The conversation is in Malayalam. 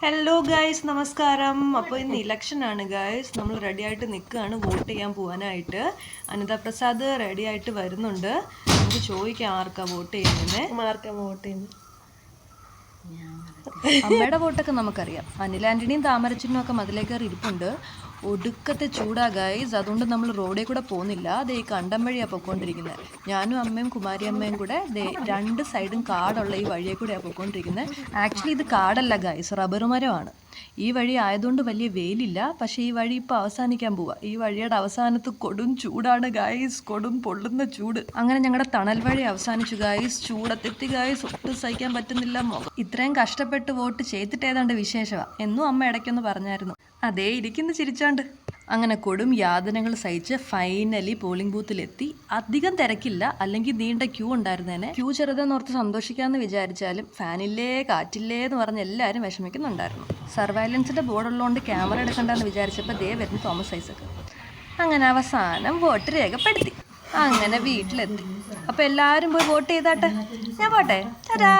ഹലോ ഗൈസ്, നമസ്കാരം. അപ്പോൾ ഇന്ന് ഇലക്ഷൻ ആണ് ഗൈസ്. നമ്മൾ റെഡി ആയിട്ട് നിൽക്കുകയാണ് വോട്ട് ചെയ്യാൻ പോകാനായിട്ട്. അനിത പ്രസാദ് റെഡി ആയിട്ട് വരുന്നുണ്ട്. നമുക്ക് ചോദിക്കാം ആർക്കാ വോട്ട് ചെയ്യുന്നത്. അമ്മയുടെ വോട്ടൊക്കെ നമുക്കറിയാം. അനിൽ ആന്റണിയും താമരച്ചനും ഒക്കെ മതിലേക്ക് കയറി ഇരിപ്പുണ്ട്. ഒടുക്കത്തെ ചൂടാ ഗൈസ്. അതുകൊണ്ട് നമ്മൾ റോഡിൽ കൂടെ പോകുന്നില്ല. ദേ ഈ കണ്ടം വഴിയാണ് പൊയ്ക്കൊണ്ടിരിക്കുന്നത്. ഞാനും അമ്മയും കുമാരിയമ്മയും കൂടെ രണ്ട് സൈഡും കാടുള്ള ഈ വഴിയെ കൂടെയാണ് പൊയ്ക്കൊണ്ടിരിക്കുന്നത്. ആക്ച്വലി ഇത് കാടല്ല ഗൈസ്, റബ്ബർ മരമാണ്. ഈ വഴി ആയതുകൊണ്ട് വലിയ വെയിലില്ല. പക്ഷേ ഈ വഴി ഇപ്പോൾ അവസാനിക്കാൻ പോവുക. ഈ വഴിയുടെ അവസാനത്ത് കൊടും ചൂടാണ് ഗൈസ്, കൊടും പൊള്ളുന്ന ചൂട്. അങ്ങനെ ഞങ്ങളുടെ തണൽ വഴി അവസാനിച്ചു ഗൈസ്. ചൂടത്തെത്തി ഗൈസ്, ഒട്ടും സഹിക്കാൻ പറ്റുന്നില്ല. ഇത്രയും കഷ്ടപ്പെട്ട് വോട്ട് ചെയ്തിട്ട് ഏതാണ്ട് വിശേഷമാണ് എന്നും അമ്മ ഇടയ്ക്കൊന്ന് പറഞ്ഞായിരുന്നു. അതേ ഇരിക്കുന്നു ചിരിച്ചാണ്ട്. അങ്ങനെ കൊടും യാതനകൾ സഹിച്ച് ഫൈനലി പോളിംഗ് ബൂത്തിലെത്തി. അധികം തിരക്കില്ല, അല്ലെങ്കിൽ നീണ്ട ക്യൂ ഉണ്ടായിരുന്നേനെ. ക്യൂ ചെറുതെന്നോർത്ത് സന്തോഷിക്കാമെന്ന് വിചാരിച്ചാലും ഫാനില്ലേ കാറ്റില്ലേ എന്ന് പറഞ്ഞ് എല്ലാവരും വിഷമിക്കുന്നുണ്ടായിരുന്നു. സർവൈലൻസിൻ്റെ ബോർഡുള്ളതുകൊണ്ട് ക്യാമറ എടുക്കണ്ടെന്ന് വിചാരിച്ചപ്പോൾ ദേ വരുന്നു തോമസ് ഐസക്. അങ്ങനെ അവസാനം വോട്ട് രേഖപ്പെടുത്തി. അങ്ങനെ വീട്ടിലെത്തി. അപ്പോൾ എല്ലാവരും പോയി വോട്ട് ചെയ്താട്ടെ. ഞാൻ പോട്ടെ. തരാ.